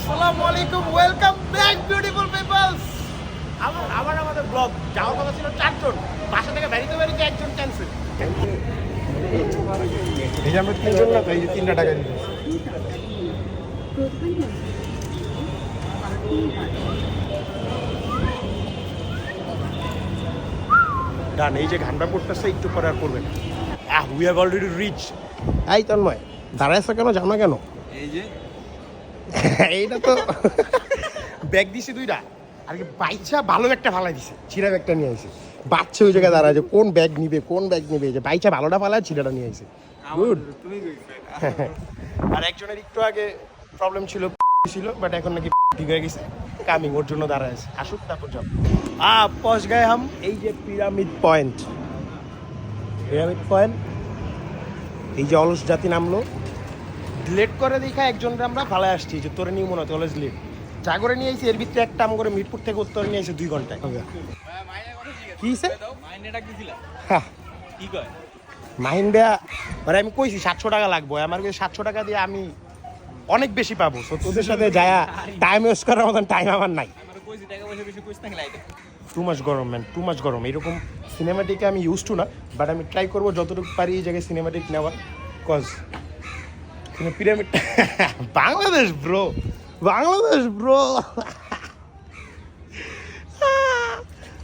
আসসালামু আলাইকুম, welcome back beautiful people's. আবার আমাদের ব্লগ যাওয়ার কথা ছিল 4 জন, বাসা থেকে বেরিতে একজন ক্যান্সেল। এই যে আমরা 3 জন না, এই যে 3টা টাকা দিতে ডান। এই যে ঘামটা পড়তেছে, একটু পরে আর পড়বে না। We have already reach. এই তন্ময়, দাঁড়াইছো কেন? যাও না কেন? এই যে এইটা তো ব্যাগ দিছি 2টা, আর কি বাইচা ভালো একটা ফালাই দিছে, চিরা ব্যাগটা নিয়ে আইছে। বাচ্চা ওই জায়গায় দাঁড়ায় যে কোন ব্যাগ নিবে, যে বাইচা ভালোটা ফালায়, চিরাটা নিয়ে আইছে। গুড। আর একজনের একটু আগে প্রবলেম ছিল, বাট এখন নাকি ঠিক হয়ে গেছে, কামিং, ওর জন্য দাঁড়ায় আছে। আসুক তারপর যাব। পৌঁছ গয়ে হাম। এই যে পিরামিড পয়েন্ট, এই যে অলস জাতি নামলো, লেট করে দেখা একজনকে আমরা ফালায় আসছি যে তোরে নিয়ে মনে হতো অলস লেট। যা করে নিয়ে আইছি এর ভিতরে একটা আম করে মিরপুর থেকে উত্তরে নিয়ে আইছে 2 ঘন্টায়। কি মাহিন বেয়া, মানে আমি কইছি 700 টাকা লাগবে, আমার কাছে 700 টাকা দিয়ে আমি অনেক বেশি পাবো। তো তোদের সাথে যায়া টাইম ওয়েস্ট করার মতন টাইম আমার নাই। টু মাচ গরম ম্যান, টু মাচ গরম। এরকম সিনেমাটিকে আমি ইউজ টু না, বাট আমি ট্রাই করবো যতটুকু পারি এই জায়গায় সিনেমাটিক নেওয়ার। Cause pyramid Bangladesh bro, Bangladesh bro.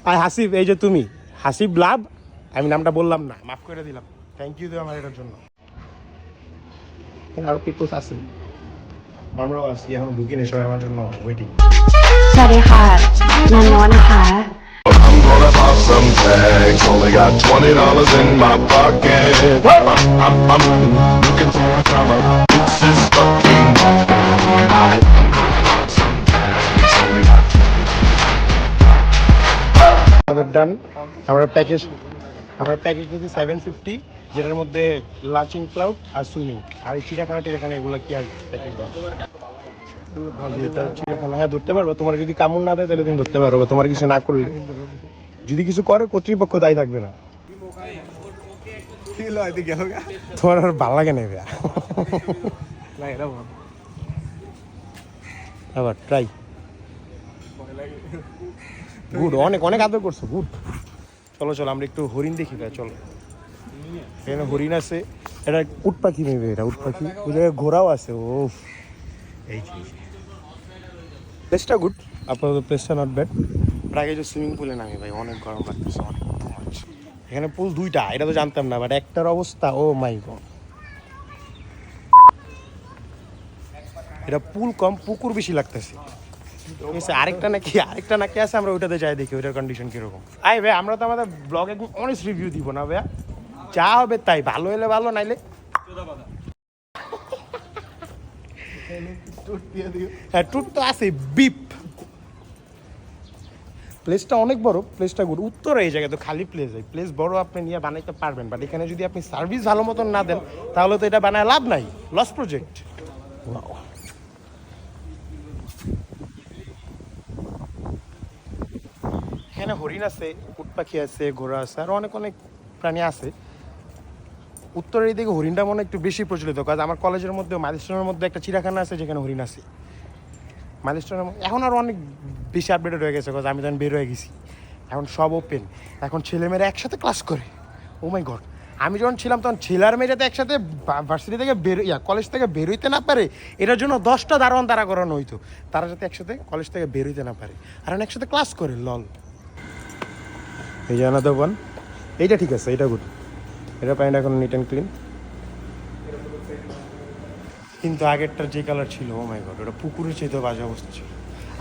আর হাসিব, এই যে তুমি হাসিব লাভ, আমি নামটা বললাম না, মাফ করে দিলাম। থ্যাংক ইউ আমার এটার জন্য। আরো পিপলস আছে, আমরাও আছি, এখন ঢুকিনি, সবাই আমার জন্য waiting. สวัสดีค่ะนันนวลนะคะ I'm gonna pop some tags. Only got $20 in my pocket. I'm looking for a come up. This is fucking night. ডান। আমরা প্যাকেজ নিয়েছি 750, যেটার মধ্যে লাচিং ক্লাউড আর সুইমিং, আর এই চিড়িয়াখানা টিড়িয়াখানা এগুলো কি আর প্যাকেজ দেওয়া। চিড়িয়াখানা হ্যাঁ ধরতে পারবো, তোমার যদি কামড় না দেয় তাহলে তুমি ধরতে পারবো, তোমার কিছু না করলে। যদি কিছু করে কর্তৃপক্ষ দায়ী থাকবে না। তোমার আর ভালো লাগে না ভাইয়া। আবার ট্রাই। গুড, অনেক অনেক আদর করছো, গুড। চলো চলো আমরা একটু হরিণ দেখি ভাই, চলো। এখানে হরিণ আছে, এটা উট পাখি নেবে, এটা উট পাখি। ওই জায়গায় ঘোড়াও আছে। ও এই প্লেসটা গুড, আপাতত প্লেসটা নট ব্যাড। আগে যে সুইমিং পুলে নামি ভাই, অনেক গরম লাগতেছে, অনেক। এখানে পুল 2টা, এটা তো জানতাম না, বাট একটার অবস্থা ও মাই গড। এটা পুল কম, পুকুর বেশি লাগতেছে। আরেকটা নাকি আছে, আমরা ওইটাতে যাই দেখি ওইটার কন্ডিশন কিরকম। আই ভাই, আমরা তো আমাদের ব্লগে অনেস্ট রিভিউ দিব না ভাইয়া, যা হবে তাই, ভালো হলে ভালো, নাইলে হ্যাঁ টুট তো আছে। বিপ প্লেসটা অনেক বড়, প্লেসটা গুড। উত্তরে এই জায়গায় তো খালি প্লেস বড়, আপনি নিয়ে বানাইতে পারবেন, বাট এখানে যদি আপনি সার্ভিস ভালো মতন না দেন তাহলে তো এটা বানায় লাভ নাই, লস প্রজেক্ট। এখানে হরিণ আছে, উট পাখি আছে, ঘোড়া আছে, আর অনেক অনেক প্রাণী আছে। উত্তরের এই দিকে হরিণটা মনে একটু বেশি প্রচলিত, কারণ আমার কলেজের মধ্যে মাইলস্টোনের মধ্যে একটা চিড়িয়াখানা আছে যেখানে হরিণ আছে। মাইলস্টোনের এখন আরও অনেক বেশি আপডেটেড হয়ে গেছে, কারণ আমি যখন বের হয়ে গেছি, এখন সব ওপেন, এখন ছেলেমেয়েরা একসাথে ক্লাস করে। ও মাই গড, আমি যখন ছিলাম তখন ছেলে আর মেয়ে যাতে একসাথে ভার্সিটি থেকে কলেজ থেকে বেরোইতে না পারে, এটার জন্য 10টা দারোয়ান তারা করানো হইতো, তারা যাতে একসাথে কলেজ থেকে বেরোইতে না পারে, আর এখন একসাথে ক্লাস করে। লল। এই যে আনাদার ওয়ান, এইটা ঠিক আছে, এটা গুড, এটা পাইন্ট এখন নিট অ্যান্ড ক্লিন। কিন্তু আগেরটার যে কালার ছিল, ও মাই গড, ওটা পুকুরের চেয়েতেও বাজে অবস্থা ছিল।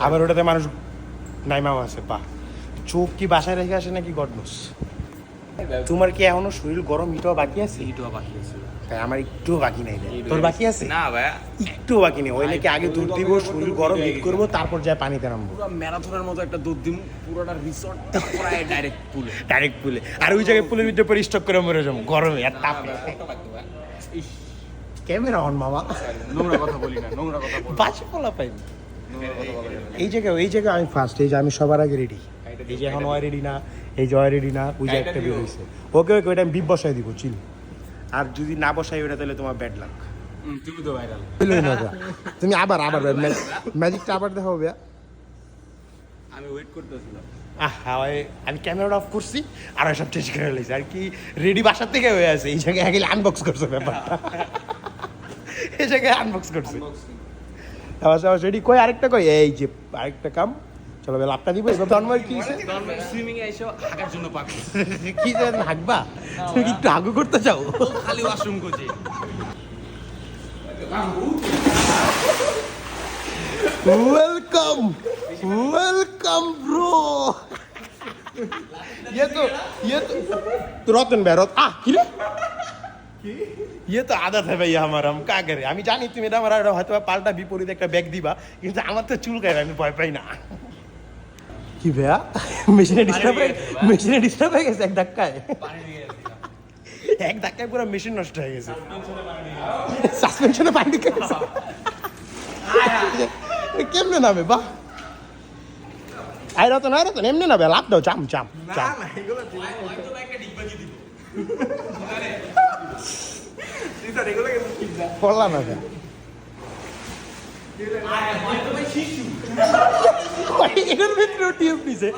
আবার ওটাতে মানুষ নাইমাও আছে, চোখ কি বাসায় রেখে আসে নাকি গড নোস। তোমার কি এখনো শরীর গরম হিটও বাকি আছে? তাই আমার একটু বাকি নাই। তোর বাকি আছে? না ভাইয়া, একটু বাকি নেই। ওই নাকি আগে দুধ দিব, শরীর গরম হিট করবো, তারপর যায় পানিতে নামবো। পুরো ম্যারাথনের মতো একটা দুধ দিম, পুরোটা রিসর্ট পুরাই ডাইরেক্ট পুলে। আর ওই জায়গায় পুলের ভিতরে পরে স্টক করে মরে যাবো গরমে আর তাপে। ক্যামেরা অন মামা, নোংরা কথা বলি না, বাজে বলা পাইনি। এই জায়গায় আমি ফার্স্ট, এই যে আমি সবার আগে রেডি। এই যে এখন ওয়াই রেডি না, এই যে ওয়াই রেডি না, ওই যে একটা বের হয়েছে। ওকে ওইটা আমি বিপ বসাই দিব, চিল। আর যদি না বসাই ওটা তাহলে তোমার ব্যাড লাক। তুমি তো ভাইরাল। হইলোই না ভাইয়া। তুমি আবার ম্যাজিকটা আবার দেখাও ভাইয়া। আমি ওয়েট করতেছিলাম। আমি ক্যামেরা অফ করছি আর সব চেঞ্জ করে লাইছি আর কি রেডি বাসার থেকে হয়ে আছে এই জায়গায় আগে আনবক্স করছে ব্যাপারটা এই জায়গায় আনবক্স করছে আবার রেডি কই আরেকটা কই এই যে আরেকটা কাম চলো বেলা আপটা দিব এবার তন্ময় কি হইছে সুইমিং এ এসে হাগার জন্য পাগল। কি জান হাগবা তুমি কি একটু হাগু করতে চাও খালি ওয়াশরুম কোজে। वेलकम वेलकम ब्रो ये तो रतन भाई की रे ये तो आदत है भैया हमारा हम क्या करें আমি জানি তুমি এটা আমার হয়তো পাল্টা বিপরীত একটা ব্যাগ দিবা কিন্তু আমার তো চুল কাটে আমি ভয় পাই না কি ভাইয়া মেশিনে ডিস্টার্ব হয়ে গেছে এক ধাক্কায় পুরো মেশিন নষ্ট হয়ে গেছে সাসপেনশনে পানি ঢুকে গেছে কেমনে নামে বা আই রতন এমনি নামে লাভ দাও চাম পড়লা না এটার ভিতরে টিউব নিছে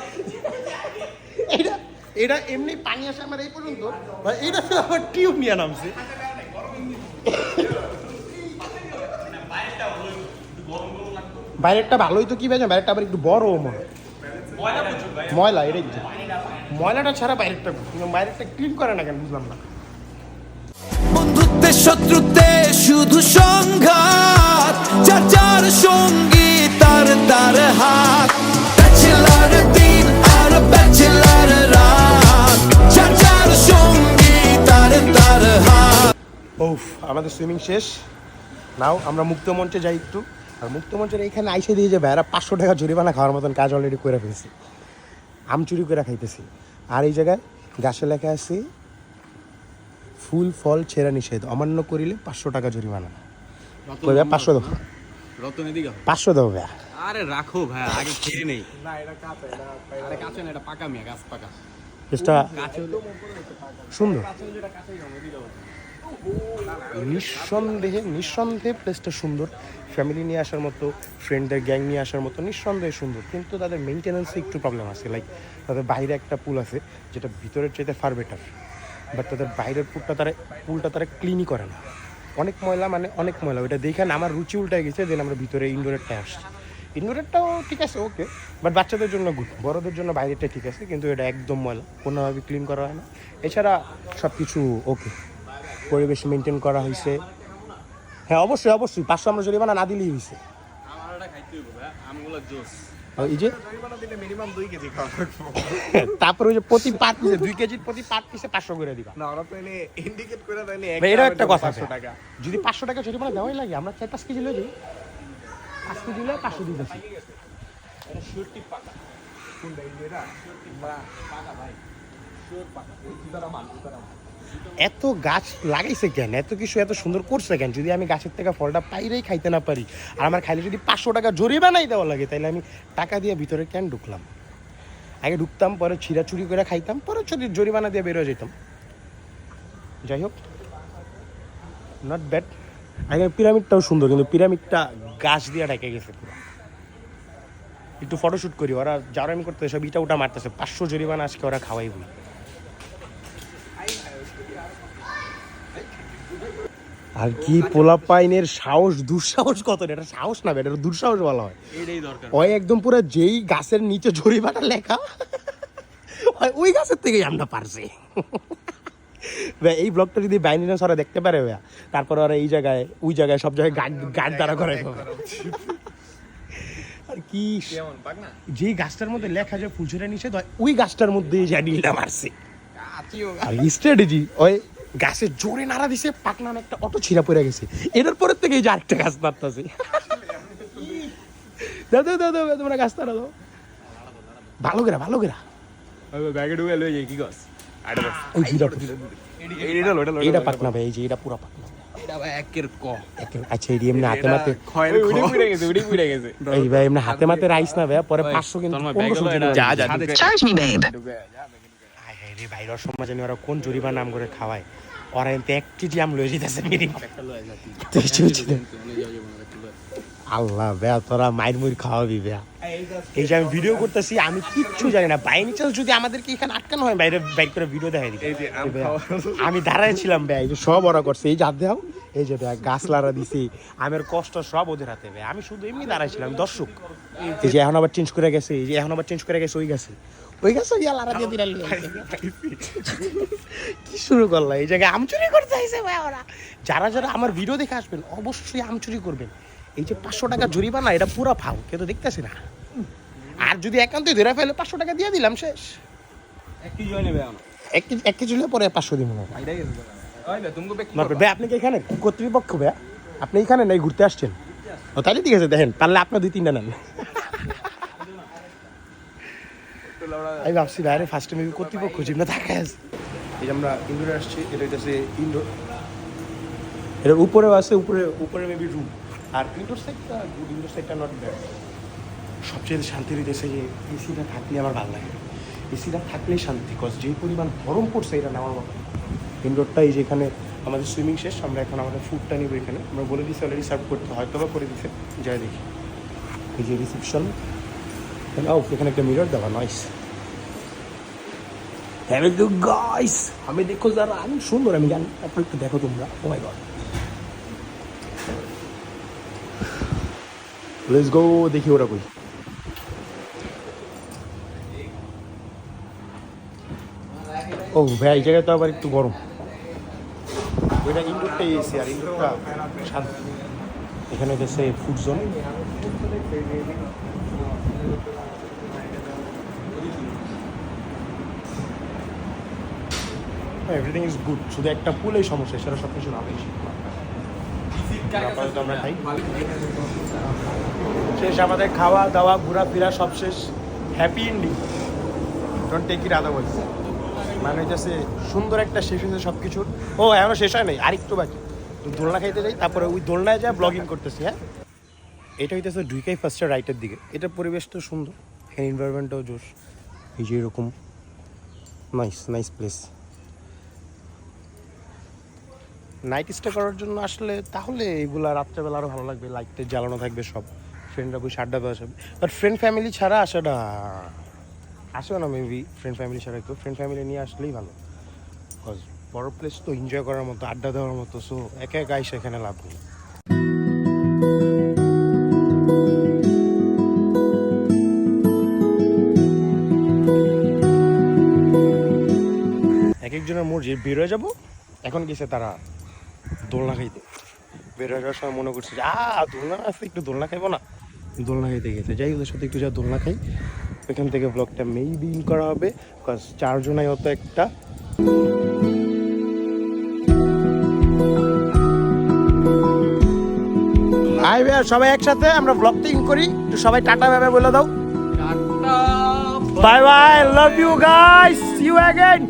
এটা এমনি পানি আসে আমার এই পর্যন্ত এটা আবার টিউব নিয়ে নামছে বাইরেরটা ভালোই তো কি ভাই বাইরেরটা আবার একটু বড় ময়লা এটাই ময়লাটা ছাড়া বাইরেরটা ক্লিন করে না কেন বুঝলাম না বন্ধুত্বে শত্রুতে শুধু সংঘাত যার যার সঙ্গী তার তার হাত ব্যাচেলার দিন আর ব্যাচেলার রাত যার যার সঙ্গী তার তার হাত ওফ আমাদের সুইমিং শেষ নাও আমরা মুক্ত মঞ্চে যাই একটু আর মুক্ত মঞ্চের এইখানে আইসে দিয়ে যে ভাইরা 500 টাকা জরিমানা খাওয়ার মতন কাজ অলরেডি করে ফেলছি আম চুরি করে খাইতেছি আর এই জায়গায় গাছে লেখা আছে ফুল ফল ছেঁড়া নিষেধ অমান্য করিলে 500 টাকা জরিমানা 500 দাও রতনের দিকে 500 দাও ভাইয়া আরে রাখো ভাই আগে খেয়ে নেই না এটা কাঁচা আরে কাঁচা না এটা পাকা মিয়া গাছ পাকা এটা কাঁচা হলো সুন্দর কাঁচা হলো এটা কাঁচাই হবে দিকে নিঃসন্দেহে প্লেসটা সুন্দর ফ্যামিলি নিয়ে আসার মতো ফ্রেন্ডদের গ্যাং নিয়ে আসার মতো নিঃসন্দেহে সুন্দর কিন্তু তাদের মেনটেন্যান্সে একটু প্রবলেম আছে লাইক তাদের বাইরে একটা পুল আছে যেটা ভিতরের চাইতে ফার বেটার বাট তাদের বাইরের পুলটা তারা ক্লিনই করে না অনেক ময়লা ওইটা দেখে আমার রুচি উল্টায় গেছে দেন আমরা ভিতরে ইনডোরেরটায় আসছি ইনডোরেরটাও ঠিক আছে ওকে বাট বাচ্চাদের জন্য গুড বড়দের জন্য বাইরেটা ঠিক আছে কিন্তু এটা একদম ময়লা কোনোভাবে ক্লিন করা হয় না এছাড়া সব কিছু ওকে পরিবেশ মেনটেন করা হয়েছে হ্যাঁ অবশ্যই 500 আমরা জরিমানা না দিলেই হয়েছে আমার এটা খাইতে হইব ভাই আমগুলো জোস এই যে জরিমানা দিলে মিনিমাম 2 কেজি খাওয়া তারপর ওই যে প্রতি পার্ট পিসে 2 কেজির প্রতি পার্ট পিসে 500 করে দিবা না ওরা তো এনে ইন্ডিকেট করে দেয়নি এটা একটা কথা 500 টাকা যদি 500 টাকা জরিমানা দেওয়াই লাগে আমরা 4-5 কেজি লই দিই 5 কেজি লই 500 দিতেছি এটা শিওরটি পাকা কোনটা এই যেটা বা পাকা ভাই শিওর পাকা দুটারা মান এত গাছ লাগাইছে কেন এত কিছু এত সুন্দর করছে কেন যদি আমি গাছের থেকে ফলটা পাইরেই খাইতে না পারি আর আমার খাইলে যদি 500 টাকা জরিমানাই দেওয়া লাগে তাহলে আমি টাকা দিয়ে ভিতরে কেন ঢুকলাম আগে ঢুকতাম পরে ছিঁড়াছুরি করে খাইতাম পরে জরিমানা দিয়ে বেরোয় যেতাম যাই হোক নট ব্যাড আগে পিরামিডটাও সুন্দর কিন্তু পিরামিডটা গাছ দিয়ে ঢেকে গেছে পুরো একটু ফটোশ্যুট করি ওরা যারা আমি করতে সব ইটা ওটা মারতেছে 500 জরিমানা আজকে ওরা খাওয়াইবই আর কি পোলাপাইনের দুঃসাহস কত এটা সাহস না এটা দুঃসাহস বলা হয় এটাই দরকার ওই একদম পুরো যেই গাছের নিচে জরিমানা লেখা ওই গাছের থেকেই আমরা পারছি এই ব্লগটা যদি বাইনিনাস ওরা দেখতে পারে ভাইয়া তারপর ওরা ওই জায়গায় সব জায়গায় গার্ড দ্বারা করে আর কি যেই গাছটার মধ্যে লেখা যায় ফুলছড়া নিষেধ ওই গাছটার মধ্যে জাডিলটা মারছে আর স্ট্র্যাটেজি ওই গাছে জোরে নাড়া দিছে পাকনা একটা অটো ছিঁড়া পড়ে গেছে এটার পরের থেকে এই যে আরেকটা গাছ নাড়তেছে দাদা তোমরা গাছ নাড়া দাও ভালো করে ব্যাগে ঢুকে লই যাই কি গাছ এইটা পাকনা ভাই এই যে এটা পুরো পাকনা এটা ভাই একের ক আচ্ছা এই এমনি হাতে মাতে খয়ের উড়ি পুড়ে গেছে এই ভাই এমনি হাতে মাতে রাইস না ভাই পরে 500 কিন্তু 1500 যা Charge me, babe. রে বাইরের সমাজে ওরা কোন জরিমানা নাম করে খাওয়ায় ওরা এনতে 1 কেজি আম লয়ে যেতেছে মিনিমাম একটা লয়ে যাতি আল্লাহ বেয়া তোরা মাইর মুইর খাওয়াবি বেয়া এই যে আমি ভিডিও করতেছি আমি কিচ্ছু জানি না বাই এনি চান্স যদি আমাদেরকে এখানে আটকানো হয় বাইরে বাইর করে ভিডিও দেখাই দিই আমি দাঁড়ায় ছিলাম ভাই এই যে সব ওরা করছে এই যে হাত দেও এই যে ভাই গাছ লাড়া দিছি আমের কষ্ট সব ওদের হাতে ভাই আমি শুধু এমনি দাঁড়ায় ছিলাম দর্শক এই যে এখন আবার চেঞ্জ করে গেছে এই যে এখন আবার চেঞ্জ করে গেছে ওই গেছে ইয়া লাড়া দিয়ে দিলাম কি শুরু করলা এই জায়গায় আম চুরি করতে আইছে ভাই ওরা যারা যারা আমার ভিডিও দেখে আসবেন অবশ্যই আম চুরি করবেন এই যে 500 টাকা জরিমানা এটা পুরো ফাউ কেউ তো দেখতেছি না আর যদি একান্তই ধরে ফেলে 500 টাকা দিয়ে দিলাম শেষ এক কেজি হয় নেবে আমরা এক কেজি হলে পরে 500 দিব না আইডা গেছে ওই বে তুমি কি ভাই আপনি কি এখানে কর্তৃপক্ষ ভাই আপনি এখানে নাই ঘুরতে আসছেন ও তাহলে ঠিক আছে দেখেন পারলে আপনার 2-3টা নেন আমি ভাবছি বাইরে ফার্স্টে মেবি কর্তৃপক্ষ জিমনা থাকে আছে এই যে আমরা ইনডোরে আসছি এটা হইতেছে ইনডোর এর উপরেও আছে উপরে মেবি রুম আর ইনডোর সাইডটা গুড ইনডোর সাইডটা নট ব্যাড সবচেয়ে শান্তি হইতেছে যে এসিটা থাকলে আমার ভালো লাগে এসিটা থাকলেই শান্তি কজ যেই পরিমাণ গরম পড়ছে এটা নেওয়ার মতো ইনডোরটা এই যে এখানে আমাদের সুইমিং শেষ আমরা এখন আমাদের ফুডটা নিব এখানে আমরা বলে দিচ্ছি অলরেডি সার্ভ করতে হয়তো বা করে দিচ্ছে যাই দেখি এই যে রিসেপশন এখানে একটা মিরর দেওয়া নাইস হ্যাভ ইউ গাইস আমি দেখো যারা আমি সুন্দর আমি জানি তারপর একটু দেখো তোমরা ও মাই গড লেটস গো দেখি ওরা কই ও ভাই এই জায়গায় তো আবার একটু গরম ওইটা ইনডোরটাই এসি আর ইনডোরটা শান্ত এখানে হচ্ছে food zone everything is good শুধু একটা পুলেই সমস্যা সেটা সব কিছু না বেশি আমরা খাই শেষ আমাদের খাওয়া দাওয়া ঘোরাফেরা সব শেষ happy ending don't take it otherwise মানে হচ্ছে সুন্দর একটা শেষ হয়েছে সব কিছুর ও এখনও শেষ হয় নাই আরেকটু বাকি দোলনা খাইতে যাই তারপরে ওই দোলনায় যা ব্লগিং করতেছি হ্যাঁ এটা হইতেছে ঢুকেই ফার্স্টে রাইটের দিকে এটার পরিবেশ তো সুন্দর এখানে এনভায়রনমেন্টটাও জোশ এই যে এরকম নাইস প্লেস নাইট স্টে করার জন্য আসলে তাহলে এগুলা রাত্রেবেলা আরও ভালো লাগবে লাইটটা জ্বালানো থাকবে সব ফ্রেন্ডরা বসে আড্ডা দেওয়া যাবে বাট ফ্রেন্ড ফ্যামিলি ছাড়া আসাটা আসবে না মেবি ফ্রেন্ড ফ্যামিলি ছাড়া একটু ফ্রেন্ড ফ্যামিলি নিয়ে আসলেই ভালো বিকজ বড় প্লেস তো এনজয় করার মতো আড্ডা দেওয়ার মতো সো একা একা এসে এখানে লাভ নেই এক একজনের মর্জি বেরোয় যাবো এখন গেছে তারা দোলনা খাইতে বেরোয় যাওয়ার সময় মনে করছে যে দোলনা আছে একটু দোলনা খাইবো না দোলনা খাইতে গেছে যাই ওদের সাথে একটু যা দোলনা খাই ওইখান থেকে ব্লগটা মেবি ইন করা হবে বিকজ 4 জনাই অত একটা আই ভাই সবাই একসাথে আমরা ব্লগটা ইন করি একটু সবাই টাটা ভাবে বলে দাও tata bye bye love you guys see you again